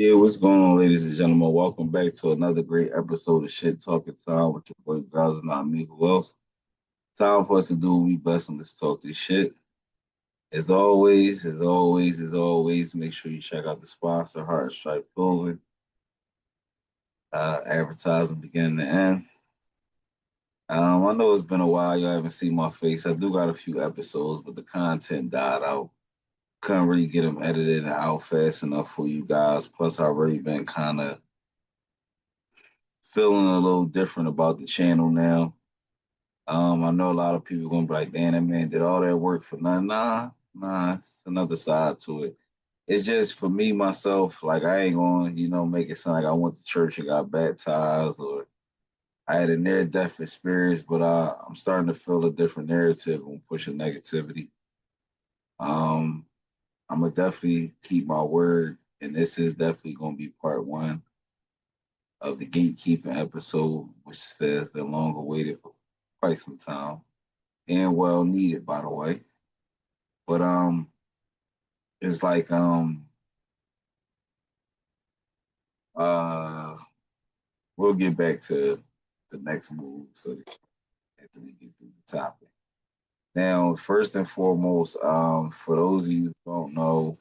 Yeah, what's going on, ladies and gentlemen? Welcome back to another great episode of Shyt Talkin Time with your boy Browser, not me. Who else? Time for us to do what we best and let's talk this shit. As always, make sure you check out the sponsor, Heart Stripe Clothing. Advertising beginning to end. I know it's been a while. Y'all haven't seen my face. I do got a few episodes, but the content died out. Couldn't really get them edited and out fast enough for you guys. Plus, I've already been kind of feeling a little different about the channel now. I know a lot of people gonna be like, "Damn, that man did all that work for nothing." Nah, it's another side to it. It's just for me myself. Like I ain't going, make it sound like I went to church and got baptized or I had a near-death experience. But I'm starting to feel a different narrative on pushing negativity. Um, I'm gonna definitely keep my word, and this is definitely gonna be part one of the gatekeeping episode, which has been long awaited for quite some time and well needed, by the way. But it's like uh, we'll get back to the next move so that after we get through the topic. Now, first and foremost, for those of you who don't know,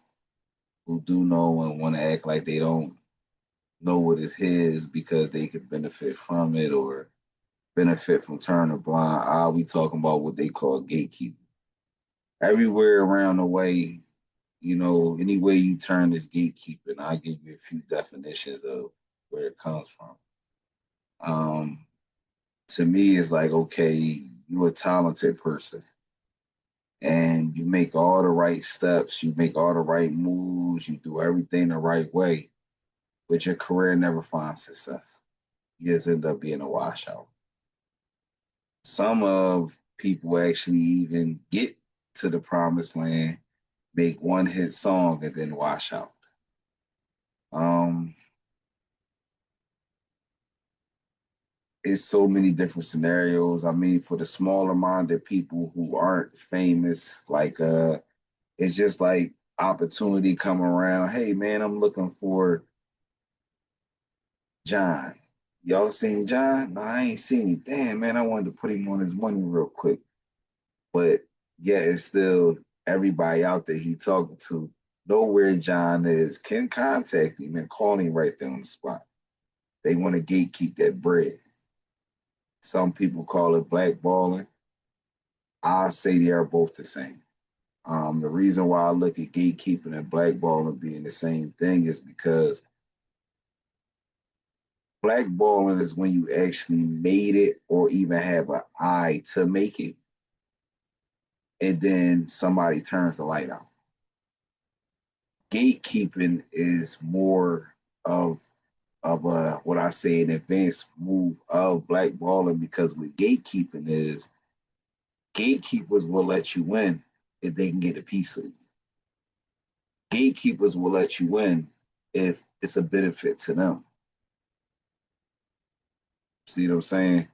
who do know and want to act like they don't know what is his because they could benefit from it or benefit from turning a blind eye, we talking about what they call gatekeeping. Everywhere around the way, any way you turn this gatekeeping, I'll give you a few definitions of where it comes from. Um, to me, it's like, okay, you're a talented person and you make all the right steps, you make all the right moves, you do everything the right way, but your career never finds success. You just end up being a washout. Some of people actually even get to the promised land, make one hit song, and then wash out. Um, it's so many different scenarios. I mean, for the smaller minded people who aren't famous, like it's just like opportunity come around. Hey man, I'm looking for John. Y'all seen John? No, I ain't seen him. Damn man, I wanted to put him on his money real quick. But yeah, it's still everybody out there he talking to know where John is, can contact him and call him right there on the spot. They want to gatekeep that bread. Some people call it blackballing. I say they are both the same. The reason why I look at gatekeeping and blackballing being the same thing is because blackballing is when you actually made it or even have an eye to make it, and then somebody turns the light out. Gatekeeping is more of a what I say an advanced move of blackballing because what gatekeeping is, gatekeepers will let you in if they can get a piece of you. Gatekeepers will let you in if it's a benefit to them. See what I'm saying?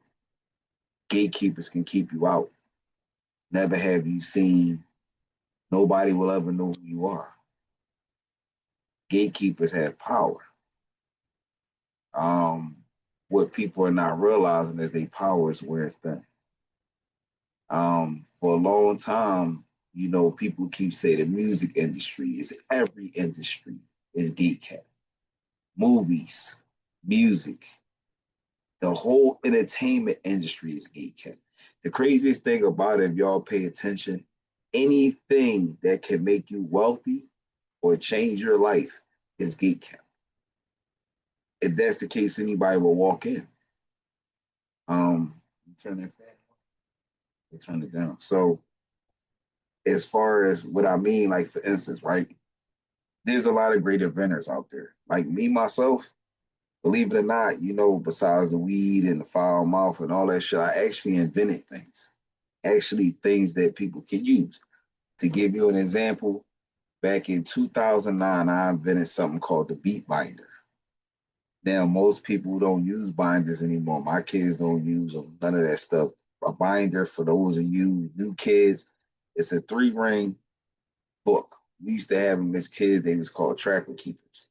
Gatekeepers can keep you out. Never have you seen. Nobody will ever know who you are. Gatekeepers have power. Um, what people are not realizing is their power is wearing thin. For a long time, people keep saying the music industry is every industry is gatekept. Movies, music, the whole entertainment industry is gatekept. The craziest thing about it, if y'all pay attention, anything that can make you wealthy or change your life is gatekept. If that's the case, anybody will walk in. Turn that fan on. They turn it down. So as far as what I mean, like for instance, right? There's a lot of great inventors out there. Like me myself, believe it or not, besides the weed and the foul mouth and all that shit, I actually invented things. Actually, things that people can use. To give you an example, back in 2009, I invented something called the beat binder. Now, most people don't use binders anymore. My kids don't use them, none of that stuff. A binder, for those of you new kids, it's a three-ring book. We used to have them as kids. They was called tracker keepers.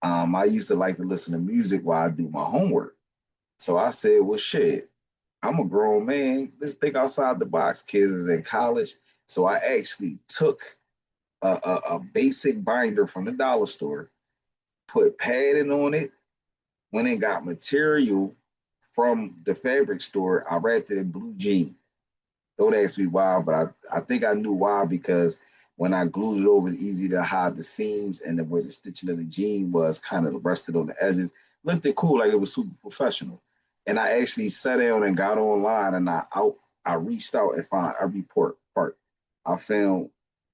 I used to like to listen to music while I do my homework. So I said, well, shit, I'm a grown man. Let's think outside the box. Kids is in college. So I actually took a basic binder from the dollar store, put padding on it, went and got material from the fabric store. I wrapped it in blue jean. Don't ask me why, but I think I knew why because when I glued it over, it's easy to hide the seams and then where the stitching of the jean was kind of rested on the edges. Looked it cool, like it was super professional. And I actually sat down and got online and I reached out and found every part. I found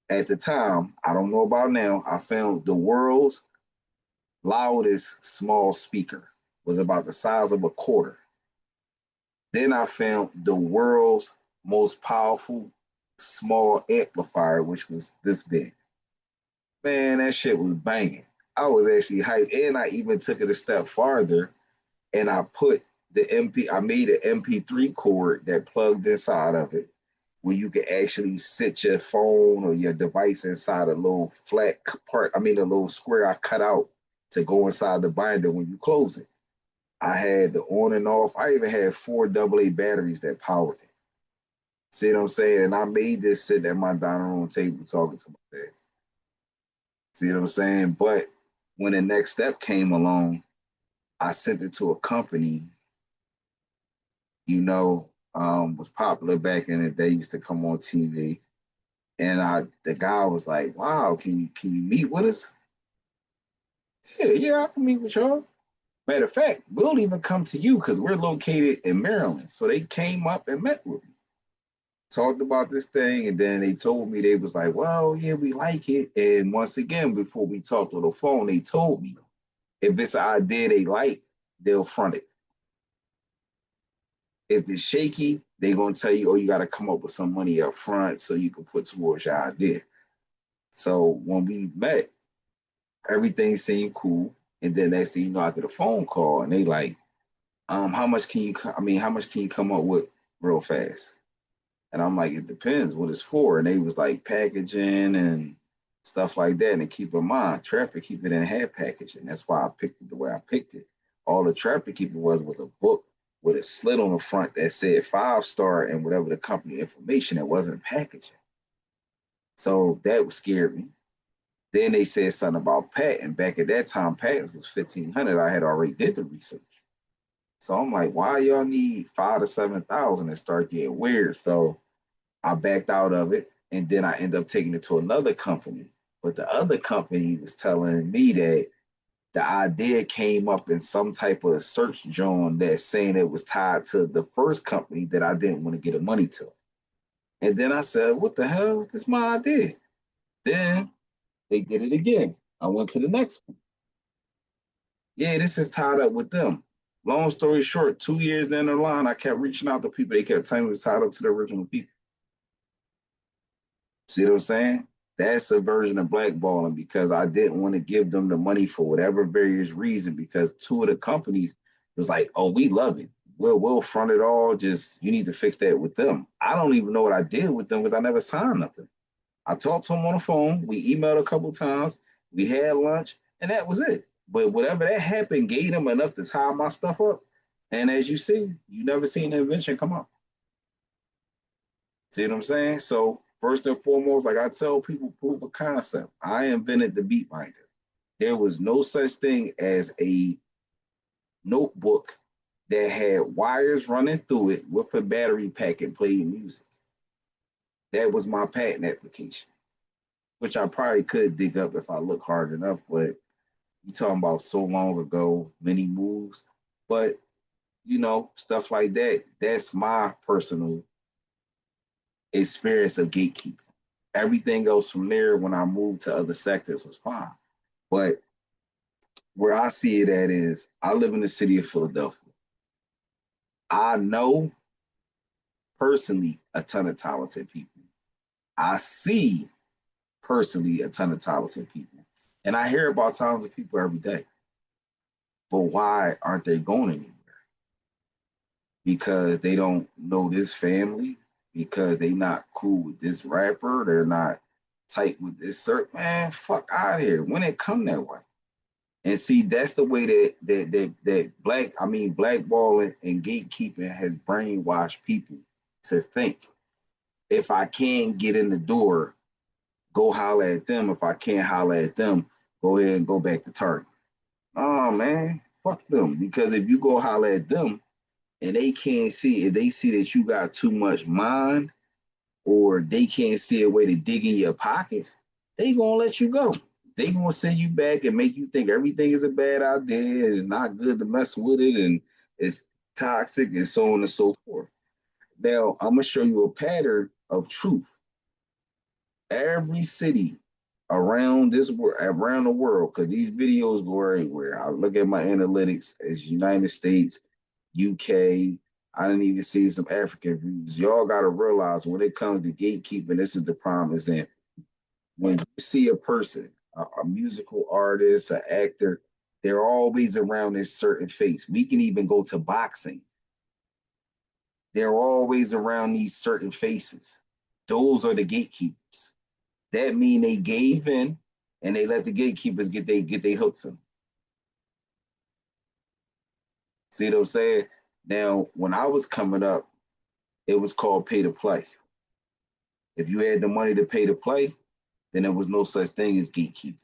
at the time, I don't know about now, I found the world's loudest small speaker was about the size of a quarter. Then I found the world's most powerful small amplifier, which was this big. Man, that shit was banging. I was actually hyped, and I even took it a step farther, and I put I made an MP3 cord that plugged inside of it, where you could actually sit your phone or your device inside a little flat part. I mean, a little square I cut out to go inside the binder when you close it. I had the on and off. I even had four AA batteries that powered it. See what I'm saying? And I made this sitting at my dining room table talking to my dad. See what I'm saying? But when the next step came along, I sent it to a company, was popular back in the day, used to come on TV. And the guy was like, wow, can you meet with us? Yeah, I can meet with y'all. Matter of fact, we'll even come to you because we're located in Maryland. So they came up and met with me, talked about this thing, and then they told me they was like, well, yeah, we like it. And once again, before we talked on the phone, they told me if it's an idea they like, they'll front it. If it's shaky, they're gonna tell you, oh, you gotta come up with some money up front so you can put towards your idea. So when we met, everything seemed cool. And then next thing you know, I get a phone call and they like, how much can you come up with real fast? And I'm like, it depends what it's for. And they was like packaging and stuff like that. And keep in mind, Traffic Keeper didn't have packaging. That's why I picked it the way I picked it. All the Traffic Keeper was a book with a slit on the front that said 5-star and whatever the company information. It wasn't packaging. So that scared me. Then they said something about patent. Back at that time, patents was 1,500. I had already did the research. So I'm like, why y'all need 5 to 7,000 and start getting weird? So I backed out of it, and then I ended up taking it to another company. But the other company was telling me that the idea came up in some type of search joint that's saying it was tied to the first company that I didn't want to get the money to. And then I said, what the hell? This is my idea. Then they did it again. I went to the next one. Yeah, this is tied up with them. Long story short, 2 years down the line, I kept reaching out to people. They kept telling me it was tied up to the original people. See what I'm saying? That's a version of blackballing because I didn't want to give them the money for whatever various reason because two of the companies was like, oh, we love it. We'll front it all. Just you need to fix that with them. I don't even know what I did with them because I never signed nothing. I talked to them on the phone. We emailed a couple times. We had lunch, and that was it. But whatever that happened gave them enough to tie my stuff up. And as you see, you never seen the invention come out. See what I'm saying? So first and foremost, like I tell people, proof of concept. I invented the beat binder. There was no such thing as a notebook that had wires running through it with a battery pack and played music. That was my patent application, which I probably could dig up if I look hard enough, but you talking about so long ago, many moves. But stuff like that, that's my personal experience of gatekeeping. Everything else from there, when I moved to other sectors, was fine. But where I see it at is I live in the city of Philadelphia. I know personally a ton of talented people. I see personally a ton of talented people. And I hear about talented people every day. But why aren't they going anywhere? Because they don't know this family, because they not cool with this rapper, they're not tight with this certain man, fuck out of here when it come that way. And see, that's the way that blackballing and gatekeeping has brainwashed people to think. If I can get in the door, go holler at them. If I can't holler at them, go ahead and go back to Target. Oh man, fuck them. Because if you go holler at them and they can't see, if they see that you got too much mind, or they can't see a way to dig in your pockets, they gonna let you go. They gonna send you back and make you think everything is a bad idea, it's not good to mess with it, and it's toxic, and so on and so forth. Now I'm gonna show you a pattern of truth. Every city around the world, because these videos go everywhere. I look at my analytics as United States, UK. I didn't even see some African views. Y'all got to realize when it comes to gatekeeping, this is the prime example. When you see a person, a musical artist, an actor, they're always around this certain face. We can even go to boxing. They're always around these certain faces. Those are the gatekeepers. That mean they gave in and they let the gatekeepers get their hooks in. See what I'm saying? Now, when I was coming up, it was called pay to play. If you had the money to pay to play, then there was no such thing as gatekeeping.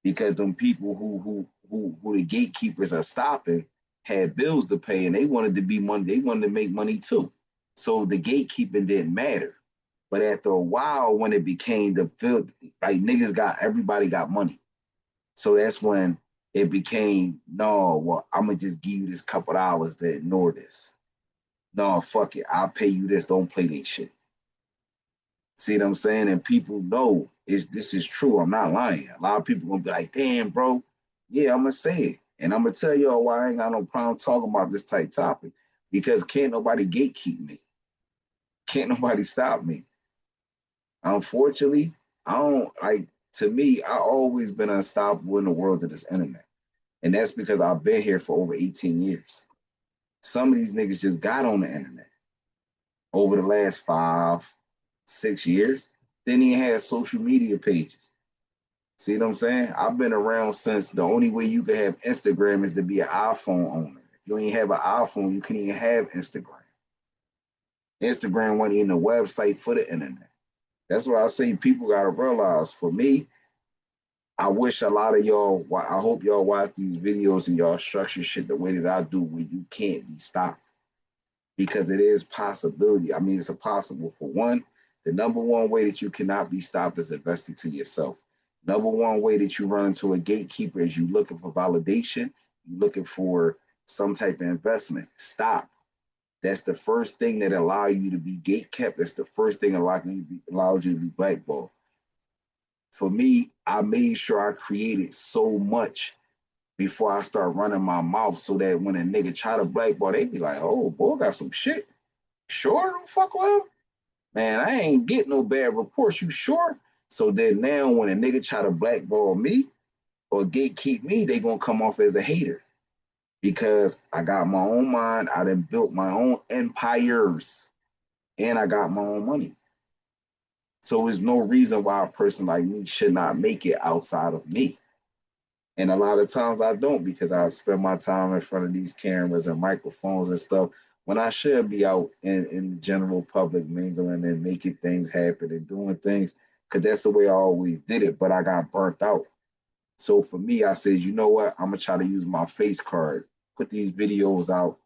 Because them people who the gatekeepers are stopping had bills to pay and they wanted to be money, they wanted to make money too. So the gatekeeping didn't matter. But after a while, when it became the field, like niggas got everybody got money. So that's when it became, no, well, I'm gonna just give you this couple dollars to ignore this. No, fuck it. I'll pay you this. Don't play that shit. See what I'm saying? And people know this is true. I'm not lying. A lot of people gonna be like, damn, bro. Yeah, I'm gonna say it. And I'm gonna tell y'all why I ain't got no problem talking about this type topic. Because can't nobody gatekeep me. Can't nobody stop me. Unfortunately, I don't like to me, I always been unstoppable in the world of this internet. And that's because I've been here for over 18 years. Some of these niggas just got on the internet over the last 5, 6 years. Then he had social media pages. See what I'm saying? I've been around since the only way you could have Instagram is to be an iPhone owner. If you ain't have an iPhone, you can't even have Instagram. Instagram wasn't even a website for the internet. That's why I say people gotta realize. For me, I wish a lot of y'all. I hope y'all watch these videos and y'all structure shit the way that I do, where you can't be stopped, because it is possibility. I mean, it's a possible. For one, the number one way that you cannot be stopped is investing to yourself. Number one way that you run into a gatekeeper is you looking for validation, you looking for some type of investment. Stop. That's the first thing that allow you to be gate kept. That's the first thing allows you to be blackballed. For me, I made sure I created so much before I start running my mouth, so that when a nigga try to blackball, they be like, oh, boy, got some shit. Sure, don't fuck with him? Man, I ain't get no bad reports. You sure? So then now when a nigga try to blackball me or gatekeep me, they gonna come off as a hater. Because I got my own mind, I done built my own empires, and I got my own money. So there's no reason why a person like me should not make it outside of me. And a lot of times I don't, because I spend my time in front of these cameras and microphones and stuff when I should be out in the general public mingling and making things happen and doing things, because that's the way I always did it. But I got burnt out. So for me, I said, you know what? I'm going to try to use my face card, put these videos out,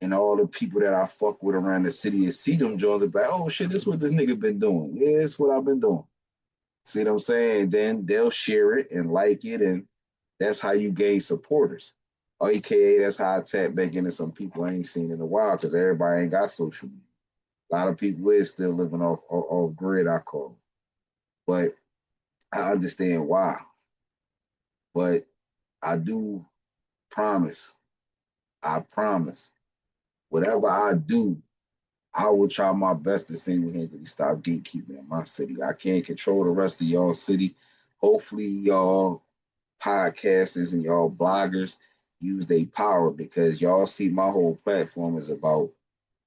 and all the people that I fuck with around the city and see them join the back. Oh shit, this is what this nigga been doing. Yeah, it's what I've been doing. See what I'm saying? Then they'll share it and like it, and that's how you gain supporters. AKA, that's how I tap back into some people I ain't seen in a while, because everybody ain't got social media. A lot of people is still living off grid, I call it. But I understand why. But I do promise, I promise, whatever I do, I will try my best to single-handedly stop gatekeeping in my city. I can't control the rest of y'all city. Hopefully, y'all podcasters and y'all bloggers use their power, because y'all see my whole platform is about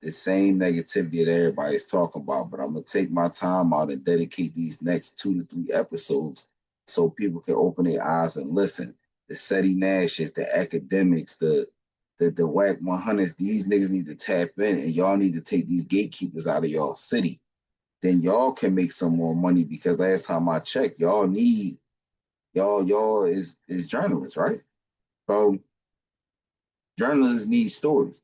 the same negativity that everybody's talking about. But I'm gonna take my time out and dedicate these next 2 to 3 episodes so people can open their eyes and listen. the SETI Nashes, the academics, the whack 100s. These niggas need to tap in, and y'all need to take these gatekeepers out of y'all city. Then y'all can make some more money because last time I checked, y'all is journalists, right? So journalists need stories.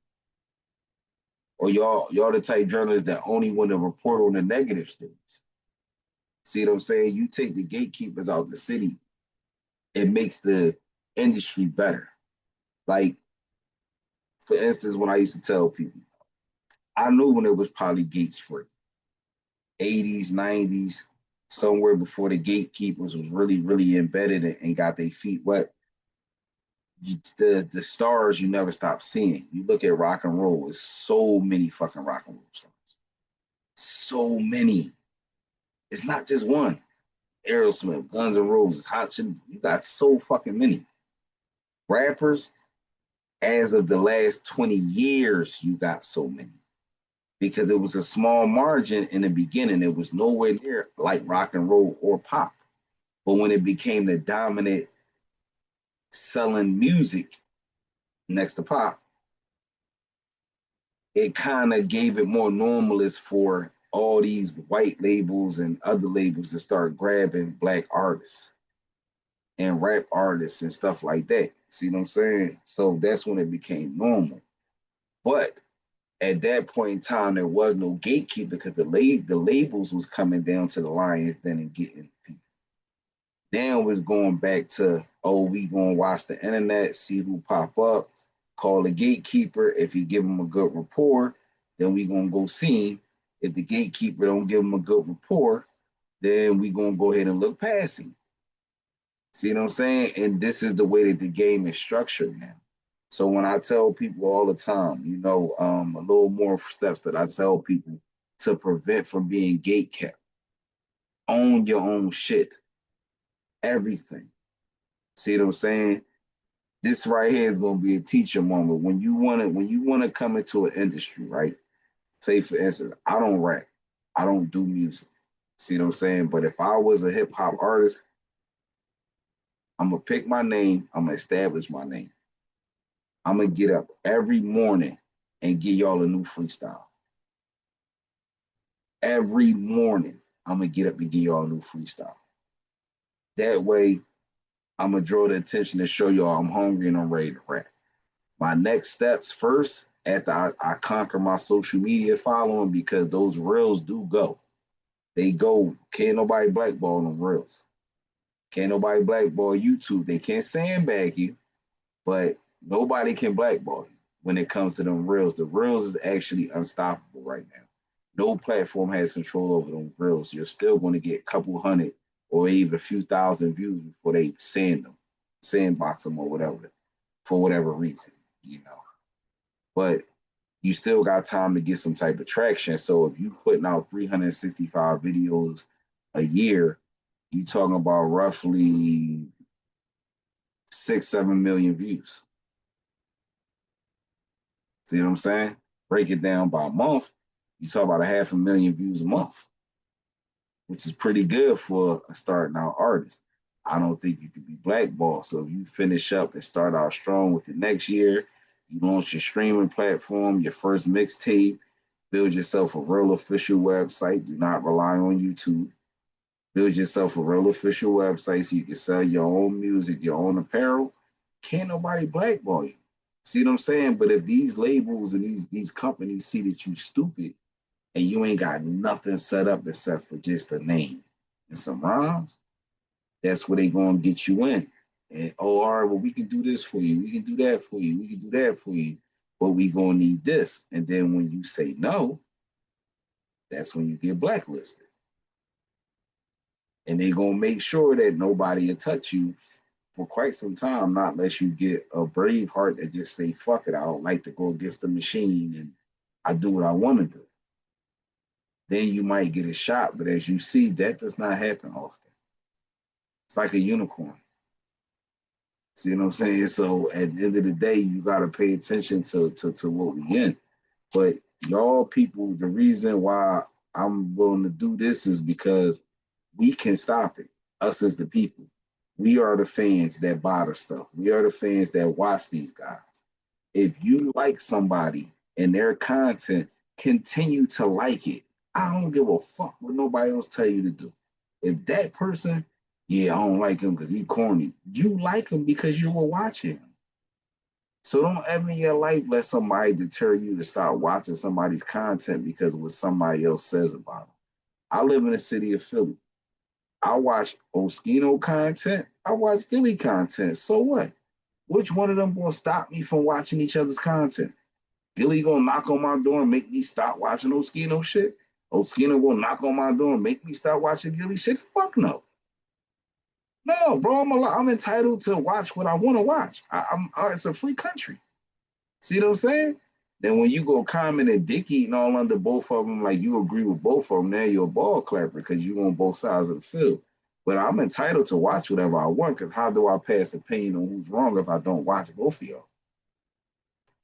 Or y'all the type journalists that only want to report on the negative stories. See what I'm saying? You take the gatekeepers out of the city, it makes the industry better. Like, for instance, when I used to tell people, I knew when it was probably gates free, 80s, 90s, somewhere before the gatekeepers was really, really embedded and got their feet wet. The stars you never stop seeing. You look at rock and roll, there's so many fucking rock and roll stars. So many. It's not just one. Aerosmith, Guns N' Roses, Hot Chili. You got so fucking many. Rappers, as of the last 20 years, you got so many. Because it was a small margin in the beginning. It was nowhere near like rock and roll or pop. But when it became the dominant selling music next to pop, it kind of gave it more normalist for all these white labels and other labels to start grabbing black artists and rap artists and stuff like that. See what I'm saying? So that's when it became normal. But at that point in time, there was no gatekeeper because the labels was coming down to the Lions Den and getting people. Now it's going back to, oh, we gonna watch the internet, see who pop up, call the gatekeeper. If he give him a good rapport, then we gonna go see him. If the gatekeeper don't give him a good rapport, then we gonna go ahead and look past him. See what I'm saying? And this is the way that the game is structured now. So when I tell people all the time, a little more steps that I tell people to prevent from being gate kept. Own your own shit. Everything. See what I'm saying? This right here is gonna be a teacher moment. When you wanna come into an industry, right? Say for instance, I don't rap, I don't do music. See what I'm saying? But if I was a hip hop artist, I'm gonna pick my name, I'm gonna establish my name. I'm gonna get up every morning and give y'all a new freestyle. Every morning, I'm gonna get up and give y'all a new freestyle. That way, I'm gonna draw the attention to show y'all I'm hungry and I'm ready to rap. My next steps first, after I conquer my social media following, because those reels do go. They go. Can't nobody blackball them reels. Can't nobody blackball YouTube. They can't sandbag you, but nobody can blackball you when it comes to them reels. The reels is actually unstoppable right now. No platform has control over them reels. You're still going to get a couple hundred or even a few thousand views before they sandbox them or whatever, for whatever reason. But you still got time to get some type of traction. So if you putting out 365 videos a year, you talking about roughly 6, 7 million views. See what I'm saying? Break it down by a month, you talk about 500,000 views a month, which is pretty good for a starting out artist. I don't think you could be blackballed. So if you finish up and start out strong with the next year, you launch your streaming platform, your first mixtape, build yourself a real official website. Do not rely on YouTube. Build yourself a real official website so you can sell your own music, your own apparel. Can't nobody blackball you. See what I'm saying? But if these labels and these companies see that you stupid and you ain't got nothing set up except for just a name and some rhymes, that's where they gonna get you in. And oh, all right, well, we can do this for you, we can do that for you, we can do that for you, but we gonna need this. And then when you say no, that's when you get blacklisted. And they gonna make sure that nobody will touch you for quite some time, not unless you get a brave heart that just say, fuck it, I don't like to go against the machine and I do what I want to do. Then you might get a shot, but as you see, that does not happen often. It's like a unicorn. See what I'm saying? So at the end of the day, you gotta pay attention to what we in. But y'all people, the reason why I'm willing to do this is because we can stop it. Us as the people. We are the fans that buy the stuff. We are the fans that watch these guys. If you like somebody and their content, continue to like it. I don't give a fuck what nobody else tell you to do. If that person, yeah, I don't like him because he corny. You like him because you were watching him. So don't ever in your life let somebody deter you to start watching somebody's content because of what somebody else says about them. I live in the city of Philly. I watch Oskino content. I watch Philly content. So what? Which one of them gonna stop me from watching each other's content? Gilly gonna knock on my door and make me stop watching Oskino shit? Oskino gonna knock on my door and make me stop watching Gilly shit? Fuck no. No, bro, I'm entitled to watch what I want to watch. It's a free country. See what I'm saying? Then when you go comment and dick eating all under both of them, like you agree with both of them, now you're a ball clapper because you on both sides of the field. But I'm entitled to watch whatever I want because how do I pass opinion on who's wrong if I don't watch both of y'all?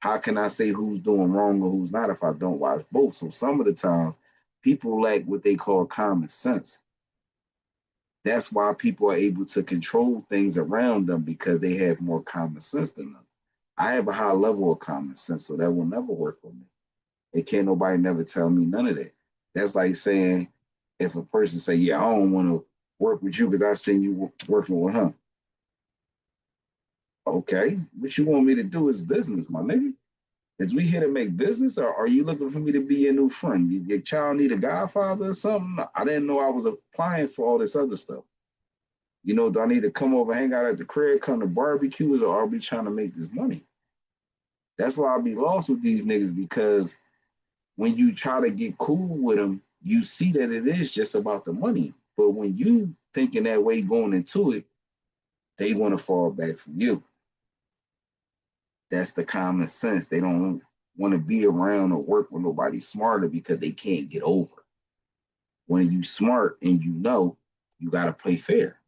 How can I say who's doing wrong or who's not if I don't watch both? So some of the times people lack what they call common sense. That's why people are able to control things around them because they have more common sense than them. I have a high level of common sense, so that will never work for me. It can't nobody never tell me none of that. That's like saying if a person say, "Yeah, I don't want to work with you because I seen you working with him." Okay, what you want me to do is business, my nigga. Is we here to make business, or are you looking for me to be your new friend? Your child need a godfather or something? I didn't know I was applying for all this other stuff. You know, do I need to come over, hang out at the crib, come to barbecues, or are we trying to make this money? That's why I be lost with these niggas because when you try to get cool with them, you see that it is just about the money. But when you thinking that way going into it, they want to fall back from you. That's the common sense. They don't want to be around or work with nobody smarter because they can't get over. When you smart and you gotta play fair.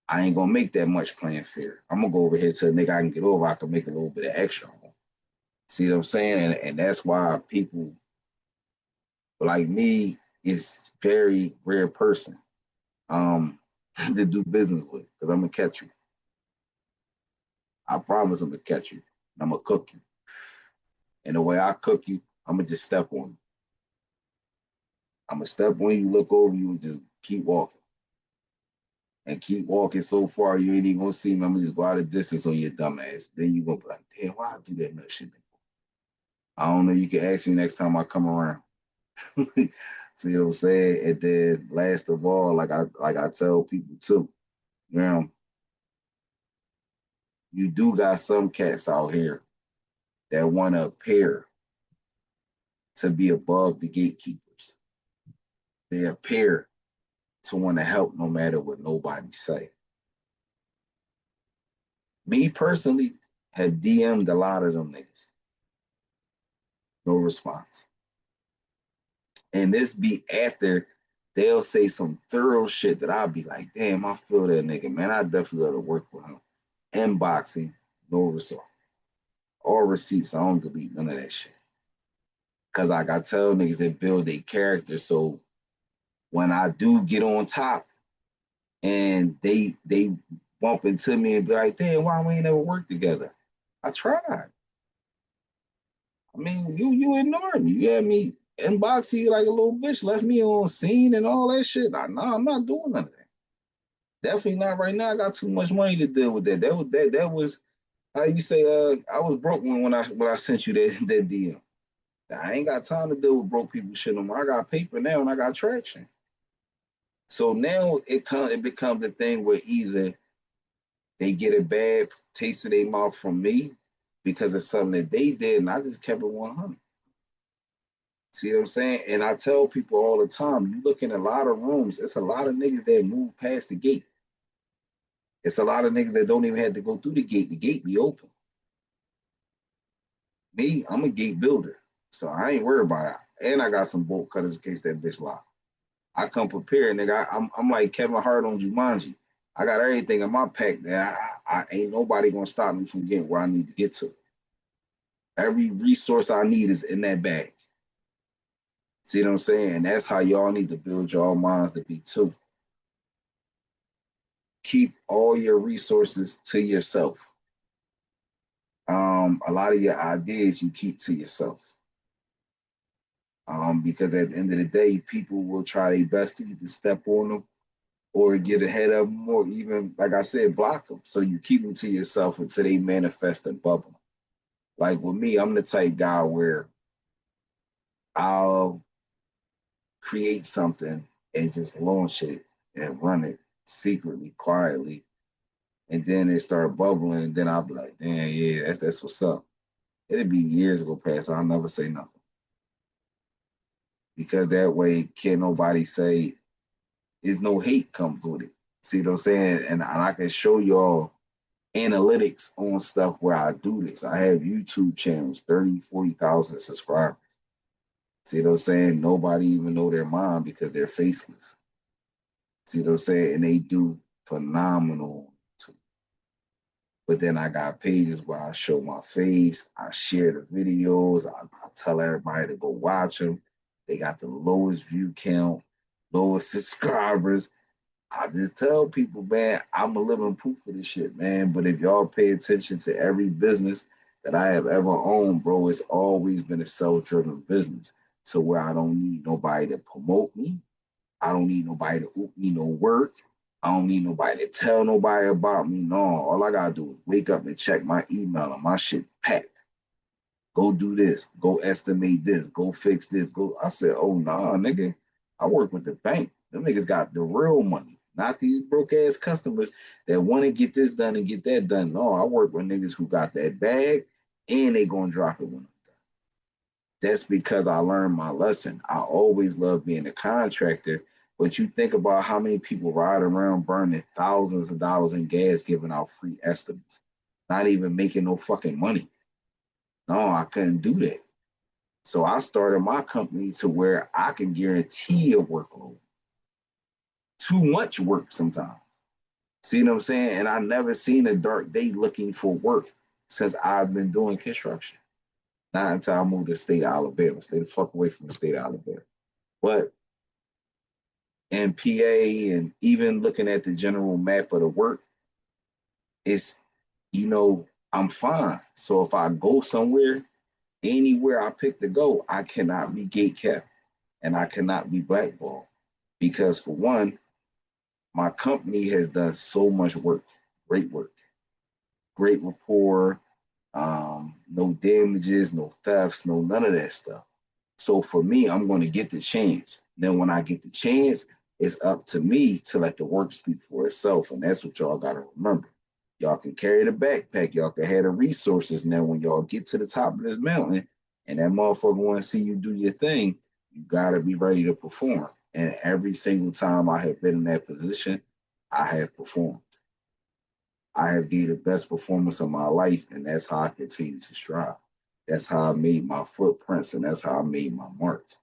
I ain't gonna make that much playing fair. I'm gonna go over here to a nigga I can get over. I can make a little bit of extra on. See what I'm saying? And that's why people like me is very rare person to do business with because I'm gonna catch you. I promise I'm gonna catch you. I'm gonna cook you. And the way I cook you, I'm gonna just step on you. I'm gonna step on you, look over you, and just keep walking. And keep walking so far you ain't even gonna see me. I'm gonna just go out of distance on your dumb ass. Then you gonna be like, damn, why I do that nut shit? I don't know. You can ask me next time I come around. See what I'm saying? And then last of all, like I tell people too, you know, you do got some cats out here that want to appear to be above the gatekeepers. They appear to want to help no matter what nobody say. Me personally have DM'd a lot of them niggas. No response. And this be after they'll say some thorough shit that I'll be like, damn, I feel that nigga, man. I definitely got to work with him. Inboxing, no result. All receipts, I don't delete none of that shit. Cause like I tell niggas, they build a character. So when I do get on top and they bump into me and be like, damn, why we ain't never worked together? I tried. I mean, you ignored me. You had me inboxing you like a little bitch, left me on scene and all that shit. Nah, I'm not doing none of that. Definitely not right now. I got too much money to deal with that. That was how you say I was broke when I sent you that DM. I ain't got time to deal with broke people shit no more. I got paper now and I got traction. So now it becomes a thing where either they get a bad taste of their mouth from me because of something that they did, and I just kept it 100. See what I'm saying? And I tell people all the time, you look in a lot of rooms, it's a lot of niggas that move past the gate. It's a lot of niggas that don't even have to go through the gate. The gate be open. Me, I'm a gate builder. So I ain't worried about it. And I got some bolt cutters in case that bitch lock. I come prepared, nigga. I'm like Kevin Hart on Jumanji. I got everything in my pack that I ain't nobody gonna stop me from getting where I need to get to. Every resource I need is in that bag. See what I'm saying? And that's how y'all need to build your minds to be too. Keep all your resources to yourself. A lot of your ideas you keep to yourself. Because at the end of the day, people will try their best to either step on them or get ahead of them, or even, like I said, block them. So you keep them to yourself until they manifest and bubble. Like with me, I'm the type guy where I'll create something and just launch it and run it secretly, quietly, and then it start bubbling, and then I'll be like, damn, yeah, that's what's up. It'll be years go past, I'll never say nothing. Because that way can't nobody say there's no hate comes with it. See what I'm saying? And I can show y'all analytics on stuff where I do this. I have YouTube channels, 30, 40,000 subscribers. See what I'm saying? Nobody even know their mom because they're faceless. See what I'm saying? And they do phenomenal too. But then I got pages where I show my face, I share the videos, I tell everybody to go watch them. They got the lowest view count, lowest subscribers. I just tell people, man, I'm a living proof of this shit, man. But if y'all pay attention to every business that I have ever owned, bro, it's always been a self-driven business to where I don't need nobody to promote me. I don't need nobody to oop me no work. I don't need nobody to tell nobody about me. No, all I gotta do is wake up and check my email and my shit packed. Go do this. Go estimate this. Go fix this. Go. I said, oh nah, nigga. I work with the bank. Them niggas got the real money, not these broke ass customers that want to get this done and get that done. No, I work with niggas who got that bag and they gonna drop it when I'm done. That's because I learned my lesson. I always loved being a contractor, but you think about how many people ride around burning thousands of dollars in gas giving out free estimates, not even making no fucking money. No, I couldn't do that. So I started my company to where I can guarantee a workload. Too much work sometimes. See what I'm saying? And I never seen a dark day looking for work since I've been doing construction. Not until I moved to the state of Alabama. Stay the fuck away from the state of Alabama. But in PA and even looking at the general map of the work, it's, I'm fine. So if I go somewhere, anywhere I pick to go, I cannot be gate kept and I cannot be blackballed. Because for one, my company has done so much work, great rapport, no damages, no thefts, no none of that stuff. So for me, I'm going to get the chance. Then when I get the chance, it's up to me to let the work speak for itself. And that's what y'all got to remember. Y'all can carry the backpack, y'all can have the resources. Now, when y'all get to the top of this mountain and that motherfucker want to see you do your thing, you got to be ready to perform. And every single time I have been in that position, I have performed. I have gave the best performance of my life, and that's how I continue to strive. That's how I made my footprints, and that's how I made my marks.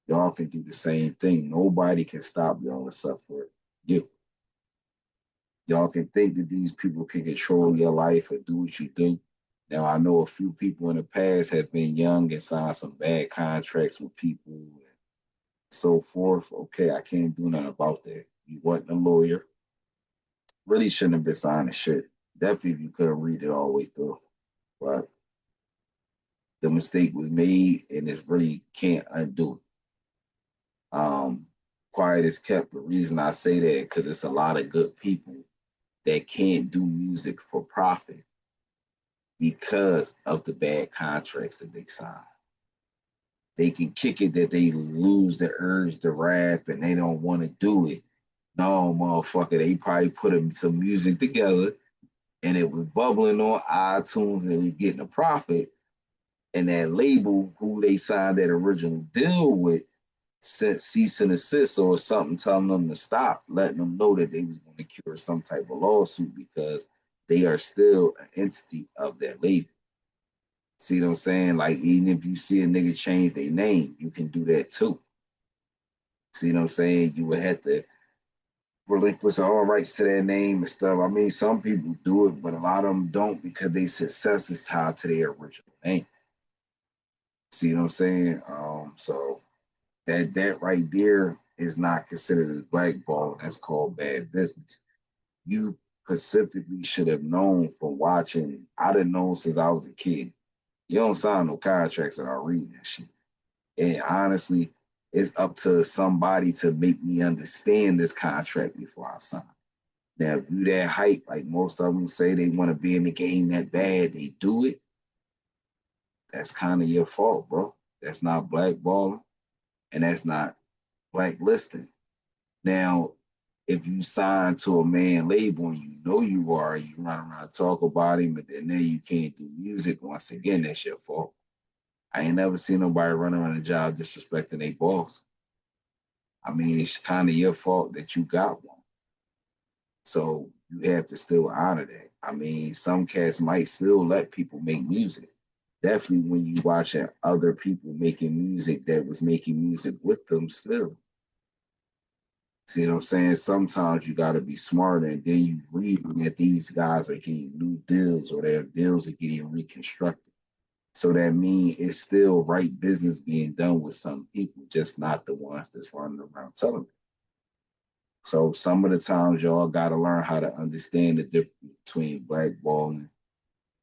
Y'all can do the same thing. Nobody can stop y'all except for you. Y'all can think that these people can control your life or do what you do. Now, I know a few people in the past have been young and signed some bad contracts with people and so forth. Okay, I can't do nothing about that. You wasn't a lawyer. Really shouldn't have been signing shit. Definitely if you couldn't read it all the way through. But the mistake was made and it's really can't undo it. Quiet is kept. The reason I say that because it's a lot of good people that can't do music for profit because of the bad contracts that they sign. They can kick it that they lose the urge to rap and they don't want to do it. No, motherfucker, they probably put some music together and it was bubbling on iTunes and they was getting a profit. And that label, who they signed that original deal with, sent cease and desist or something telling them to stop, letting them know that they was going to cure some type of lawsuit because they are still an entity of that label. See what I'm saying? Like, even if you see a nigga change their name, you can do that too. See what I'm saying? You would have to relinquish all rights to their name and stuff. I mean, some people do it, but a lot of them don't because their success is tied to their original name. See what I'm saying? So that right there is not considered as blackball. That's called bad business. you specifically should have known from watching. I didn't know since I was a kid. You don't sign no contracts without reading that shit. And honestly, it's up to somebody to make me understand this contract before I sign. Now, if you that hype, like most of them say they want to be in the game that bad, they do it. That's kind of your fault, bro. That's not blackballing and that's not blacklisting. Now, if you sign to a man label and you know you are, you run around and talk about him, but then you can't do music, once again, that's your fault. I ain't never seen nobody run around a job disrespecting their boss. I mean, it's kind of your fault that you got one. So you have to still honor that. I mean, some cats might still let people make music. Definitely when you watch other people making music that was making music with them still. See what I'm saying? Sometimes you got to be smarter, and then you read that these guys are getting new deals or their deals are getting reconstructed. So that means it's still right business being done with some people, just not the ones that's running around telling it. So some of the times y'all got to learn how to understand the difference between blackballing,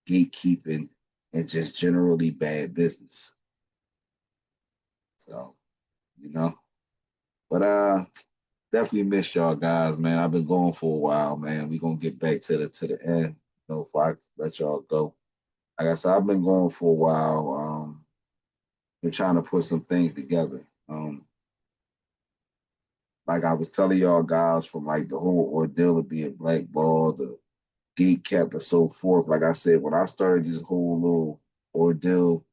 gatekeeping, and just generally bad business. So, you know, but definitely miss y'all guys, man. I've been going for a while, man. We gonna get back to the end, if I let y'all go. Like I said, I've been going for a while. Been trying to put some things together. Like I was telling y'all guys from like the whole ordeal of being blackballed, the gate kept and so forth. Like I said, when I started this whole little ordeal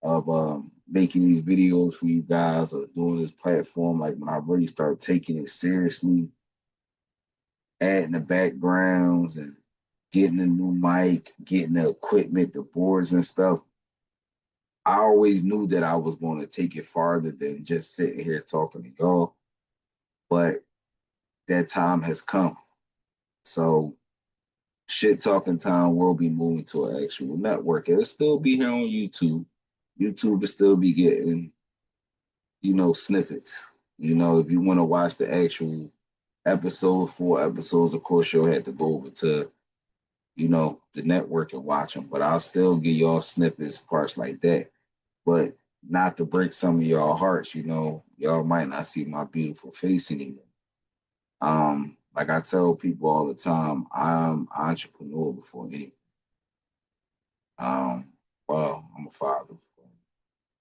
of making these videos for you guys or doing this platform, like when I really started taking it seriously, adding the backgrounds and getting a new mic, getting the equipment, the boards and stuff, I always knew that I was going to take it farther than just sitting here talking to y'all. But that time has come. So Shyt Talkin Time will be moving to an actual network. It'll still be here on YouTube. YouTube will still be getting, snippets. If you want to watch the actual episode, 4 episodes, of course, you'll have to go over to, the network and watch them. But I'll still give y'all snippets, parts like that. But not to break some of y'all hearts, y'all might not see my beautiful face anymore. Like I tell people all the time, I'm an entrepreneur before anything. Um, well, I'm a father,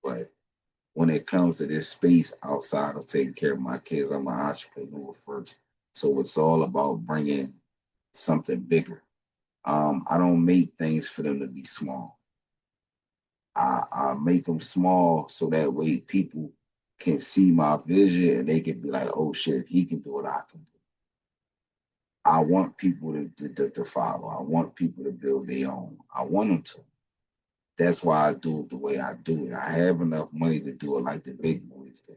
but when it comes to this space outside of taking care of my kids, I'm an entrepreneur first. So it's all about bringing something bigger. I don't make things for them to be small. I make them small so that way people can see my vision and they can be like, oh shit, if he can do it, I can do it. I want people to follow. I want people to build their own. I want them to. That's why I do it the way I do it. I have enough money to do it like the big boys do.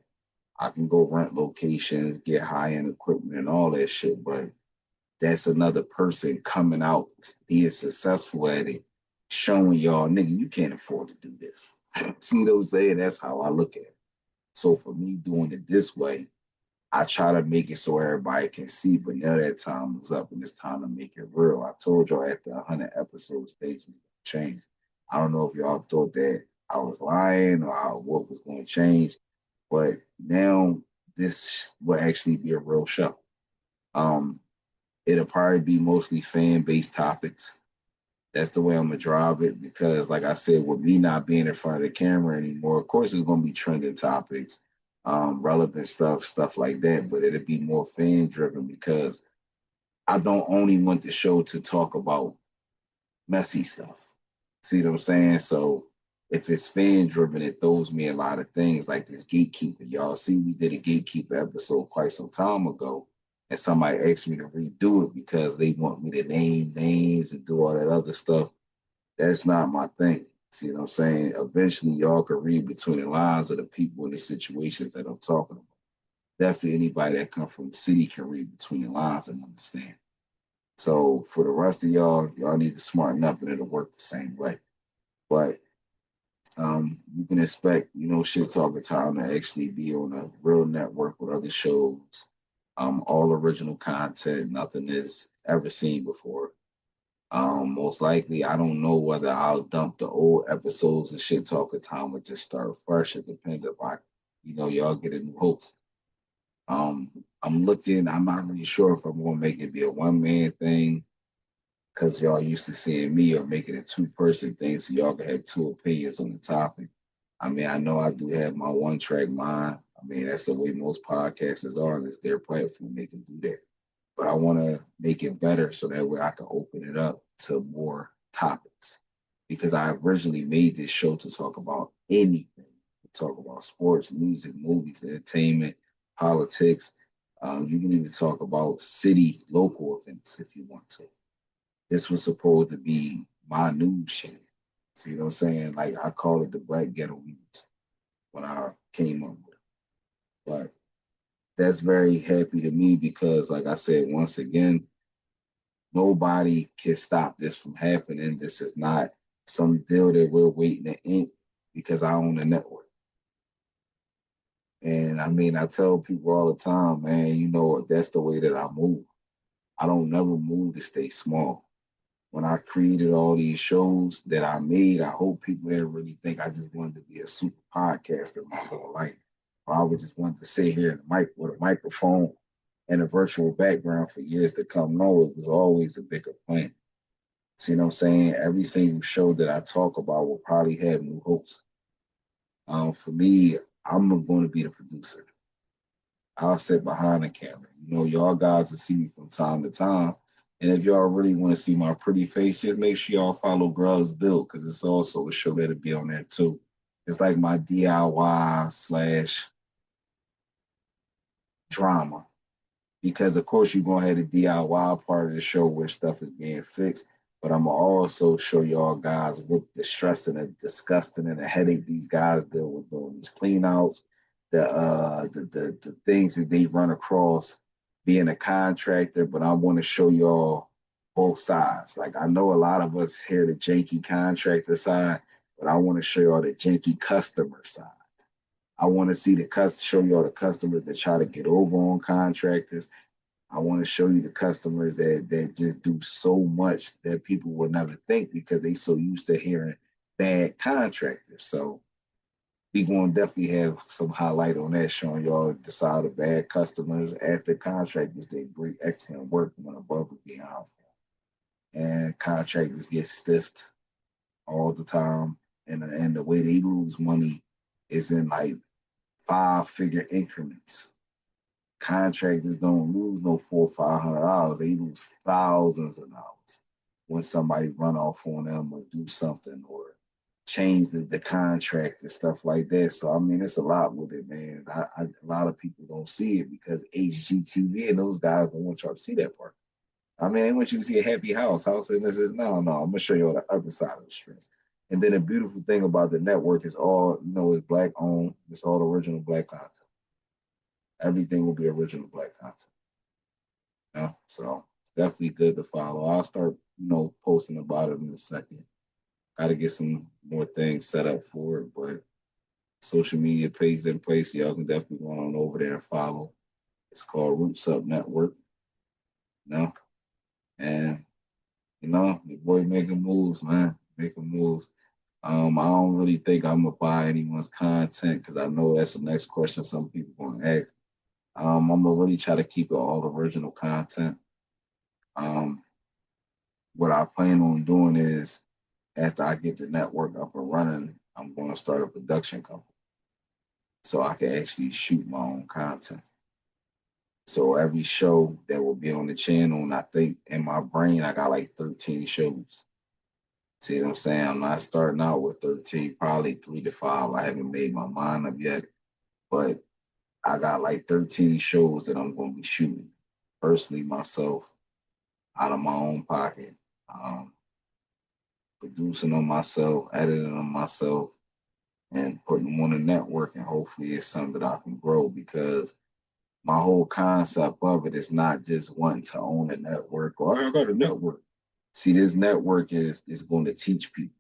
I can go rent locations, get high end equipment and all that shit, but that's another person coming out, being successful at it, showing y'all, nigga, you can't afford to do this. See what I'm saying? That's how I look at it. So for me doing it this way, I try to make it so everybody can see, but now that time is up and it's time to make it real. I told y'all after 100 episodes, things was going to change. I don't know if y'all thought that I was lying or what was going to change, but now this will actually be a real show. Um, it'll probably be mostly fan based topics. That's the way I'm gonna drive it because, like I said, with me not being in front of the camera anymore, of course, it's gonna be trending topics, relevant stuff like that. But it'll be more fan driven because I don't only want the show to talk about messy stuff. See what I'm saying? So if it's fan driven, it throws me a lot of things like this gatekeeper. Y'all see, we did a gatekeeper episode quite some time ago, and somebody asked me to redo it because they want me to name names and do all that other stuff. That's not my thing. See what I'm saying? Eventually, y'all can read between the lines of the people and the situations that I'm talking about. Definitely, anybody that come from the city can read between the lines and understand. So for the rest of y'all, y'all need to smarten up and it'll work the same way. But you can expect, Shyt Talkin Time to actually be on a real network with other shows, all original content. Nothing is ever seen before. Most likely, I don't know whether I'll dump the old episodes of Shit Talking Time or just start fresh. It depends if y'all get a new host. Um, I'm looking. I'm not really sure if I'm gonna make it be a one man thing because y'all used to seeing me or making a two-person thing, so y'all can have two opinions on the topic. I mean, I know I do have my one track mind. I mean, that's the way most podcasters are, and it's their platform. They can do that. But I want to make it better so that way I can open it up to more topics. Because I originally made this show to talk about anything, to talk about sports, music, movies, entertainment, politics. You can even talk about city, local events if you want to. This was supposed to be my news channel. See what I'm saying? Like I call it the Black Ghetto News when I came up with it. But that's very happy to me because, like I said, once again, nobody can stop this from happening. This is not some deal that we're waiting to ink because I own the network. And I mean, I tell people all the time, man, that's the way that I move. I don't never move to stay small. When I created all these shows that I made, I hope people didn't really think I just wanted to be a super podcaster my whole life. Or I would just want to sit here in the mic with a microphone and a virtual background for years to come. No, it was always a bigger plan. See what I'm saying? Every single show that I talk about will probably have new hosts. For me, I'm going to be the producer. I'll sit behind the camera. Y'all guys will see me from time to time. And if y'all really want to see my pretty face, just make sure y'all follow Grubs Build because it's also a show that'll be on there too. It's like my DIY slash drama because of course you're gonna have the DIY part of the show where stuff is being fixed, but I'm gonna also show y'all guys what the stress and the disgusting and the headache these guys deal with doing these clean outs, the things that they run across being a contractor, but I want to show y'all both sides. Like I know a lot of us hear the janky contractor side, but I want to show y'all the janky customer side. I want to see show you all the customers that try to get over on contractors. I want to show you the customers that just do so much that people will never think because they so used to hearing bad contractors. So we going to definitely have some highlight on that, showing y'all the side of bad customers after contractors. They bring excellent work when above and beyond, and contractors get stiffed all the time. And the way they lose money is in like 5-figure increments. Contractors don't lose no $400 or $500. They lose thousands of dollars when somebody run off on them or do something or change the contract and stuff like that. So I mean, it's a lot with it, man. A lot of people don't see it because HGTV and those guys don't want y'all to see that part. I mean, they want you to see a happy house, and this is no. I'm gonna show you all the other side of the stress. And then the beautiful thing about the network is all it's black owned. It's all original black content. Everything will be original black content. So it's definitely good to follow. I'll start, posting about it in a second. Got to get some more things set up for it, but social media page in place. So y'all can definitely go on over there and follow. It's called Roots Up Network. You know, and your boy making moves, man, making moves. I don't really think I'm gonna buy anyone's content because I know that's the next question some people gonna ask. I'm gonna really try to keep it all original content. Um, what I plan on doing is after I get the network up and running, I'm going to start a production company so I can actually shoot my own content. So every show that will be on the channel, and I think in my brain I got like 13 shows. See what I'm saying? I'm not starting out with 13, probably 3 to 5. I haven't made my mind up yet, but I got like 13 shows that I'm going to be shooting personally myself out of my own pocket. Um, Producing them myself, editing them myself, and putting them on the network. And hopefully, it's something that I can grow because my whole concept of it is not just wanting to own a network or I got a network. See, this network is going to teach people.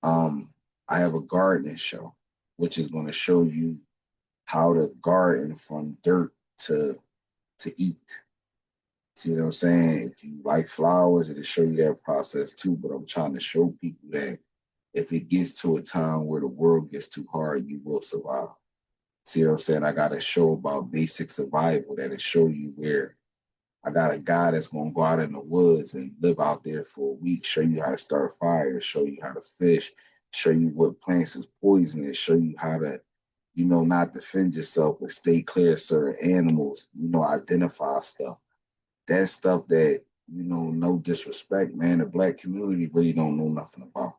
I have a gardening show, which is going to show you how to garden from dirt to eat. See what I'm saying? If you like flowers, it'll show you that process too. But I'm trying to show people that if it gets to a time where the world gets too hard, you will survive. See what I'm saying? I got a show about basic survival that'll show you where I got a guy that's gonna go out in the woods and live out there for a week, show you how to start fires, show you how to fish, show you what plants is poisonous, show you how to, not defend yourself, but stay clear of certain animals, identify stuff. That's stuff that, no disrespect, man, the black community really don't know nothing about.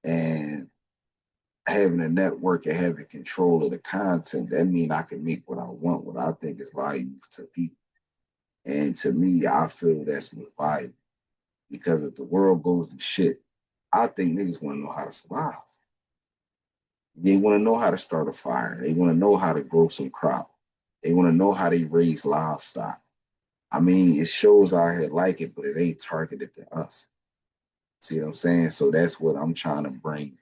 And having a network and having control of the content, that means I can make what I want, what I think is valuable to people. And to me, I feel that's what's valuable. Because if the world goes to shit, I think niggas want to know how to survive. They want to know how to start a fire. They want to know how to grow some crop. They want to know how they raise livestock. I mean, it shows out here like it, but it ain't targeted to us. See what I'm saying? So that's what I'm trying to bring,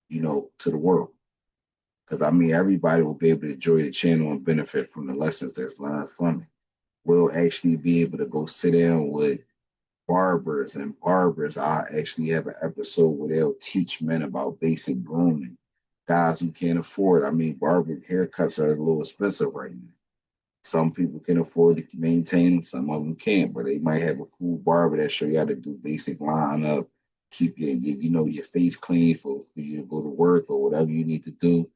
to the world. Because I mean, everybody will be able to enjoy the channel and benefit from the lessons that's learned from it. We'll actually be able to go sit down with barbers. I actually have an episode where they'll teach men about basic grooming. Guys who can't afford. I mean, barber haircuts are a little expensive right now. Some people can afford to maintain them, some of them can't, but they might have a cool barber that show you how to do basic lineup, keep your face clean for you to go to work or whatever you need to do.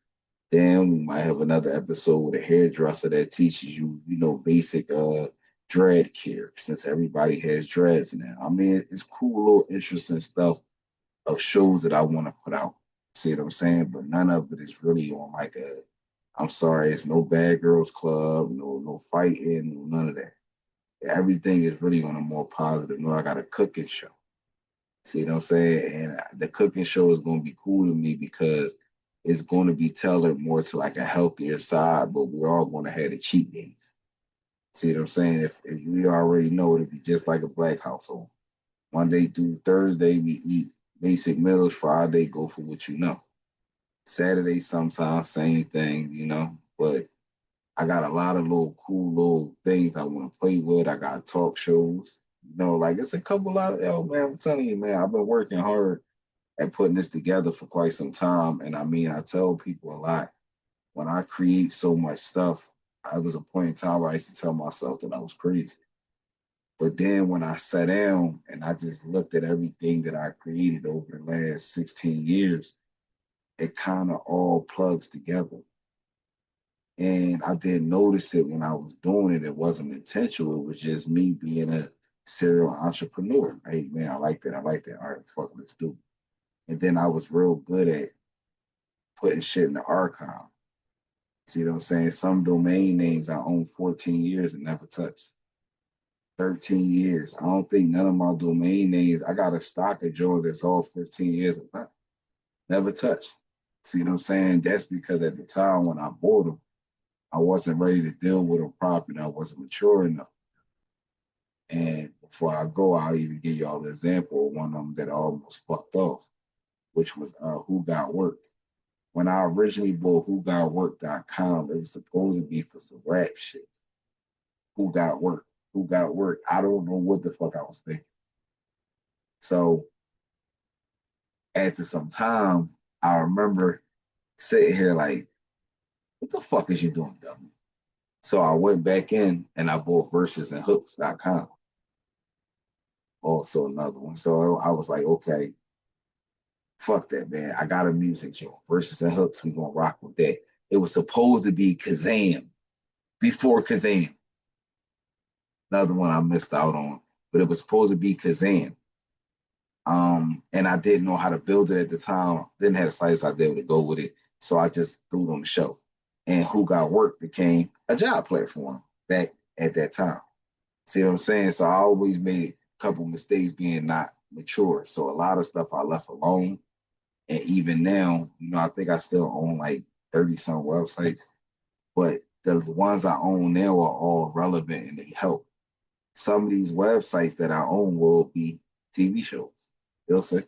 Then we might have another episode with a hairdresser that teaches you, basic dread care since everybody has dreads now. I mean, it's cool little interesting stuff of shows that I want to put out. See what I'm saying? But none of it is really on like a I'm sorry, it's no bad girls club, no fighting, no none of that. Everything is really on a more positive note. I got a cooking show. See what I'm saying? And the cooking show is going to be cool to me because it's going to be tailored more to like a healthier side, but we're all going to have the cheat days. See what I'm saying? If we already know it'll be just like a black household. Monday through Thursday, we eat basic meals. Friday, go for what you know. Saturday, sometimes, same thing, but I got a lot of little cool little things I want to play with. I got talk shows. Like it's a couple of, man, I'm telling you, man, I've been working hard at putting this together for quite some time. And I mean, I tell people a lot when I create so much stuff, I was a point in time where I used to tell myself that I was crazy. But then when I sat down and I just looked at everything that I created over the last 16 years, it kind of all plugs together. And I didn't notice it when I was doing it. It wasn't intentional. It was just me being a serial entrepreneur. Hey, man, I like that. I like that. All right, fuck, let's do it. And then I was real good at putting shit in the archive. See what I'm saying? Some domain names I own 14 years and never touched. 13 years. I don't think none of my domain names, I got a stock of Jones that's all 15 years apart. Never touched. See what I'm saying? That's because at the time when I bought them, I wasn't ready to deal with them properly. I wasn't mature enough. And before I go, I'll even give y'all an example of one of them that I almost fucked off, which was Who Got Work. When I originally bought WhoGotWork.com, it was supposed to be for some rap shit. Who got work? Who got work? I don't know what the fuck I was thinking. So after some time, I remember sitting here like, what the fuck is you doing, dummy? So I went back in and I bought versesandhooks.com. Also another one. So I was like, okay, fuck that, man. I got a music joint. Verses and hooks, we gonna rock with that. It was supposed to be Kazam before Kazam. Another one I missed out on, but it was supposed to be Kazam. And I didn't know how to build it at the time. Didn't have the slightest idea to go with it, so I just threw it on the show. And Who Got Work became a job platform back at that time. See what I'm saying? So I always made a couple mistakes being not mature. So a lot of stuff I left alone. And even now, I think I still own like 30 some websites, but the ones I own now are all relevant and they help. Some of these websites that I own will be TV shows. You'll see.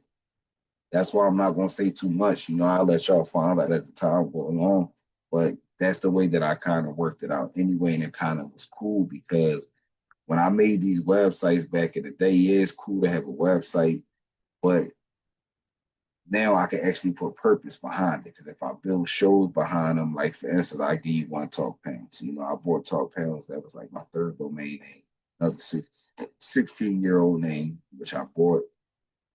That's why I'm not going to say too much. I'll let y'all find out at the time going on. But that's the way that I kind of worked it out anyway. And it kind of was cool because when I made these websites back in the day, yeah, it's cool to have a website, but now I can actually put purpose behind it. Because if I build shows behind them, like for instance, I give you one Talk Pounds. You know, I bought Talk Pounds. That was like my third domain name. Another 16-year-old name, which I bought.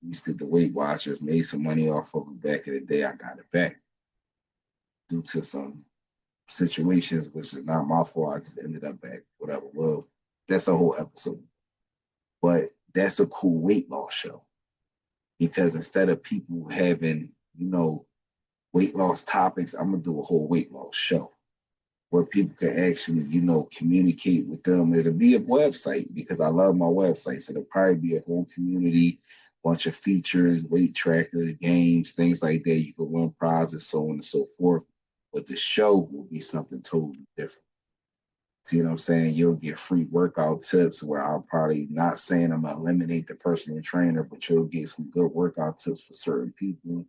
Used to the Weight Watchers, made some money off of it back in the day. I got it back due to some situations, which is not my fault. I just ended up back, whatever. Well, that's a whole episode. But that's a cool weight loss show because instead of people having, weight loss topics, I'm gonna do a whole weight loss show where people can actually, communicate with them. It'll be a website because I love my website. So it'll probably be a whole community, bunch of features, weight trackers, games, things like that. You can win prizes, so on and so forth. But the show will be something totally different. See what I'm saying? You'll get free workout tips where I'll probably not saying I'm gonna eliminate the personal trainer, but you'll get some good workout tips for certain people.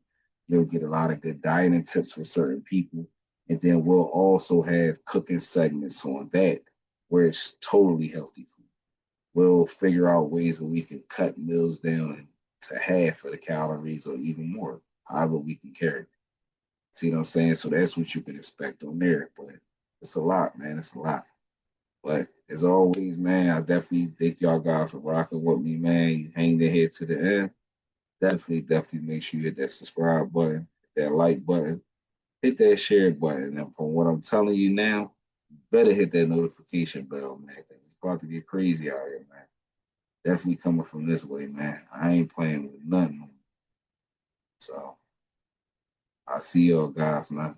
You'll get a lot of good dieting tips for certain people. And then we'll also have cooking segments on that where it's totally healthy food. We'll figure out ways where we can cut meals down to half of the calories or even more, however we can carry it. See what I'm saying? So that's what you can expect on there. But it's a lot, man. It's a lot. But as always, man, I definitely thank y'all guys for rocking with me, man. You hang the head to the end. Definitely make sure you hit that subscribe button, hit that like button, hit that share button. And from what I'm telling you now, you better hit that notification bell, man, because it's about to get crazy out here, man. Definitely coming from this way, man. I ain't playing with nothing. So I'll see y'all guys, man.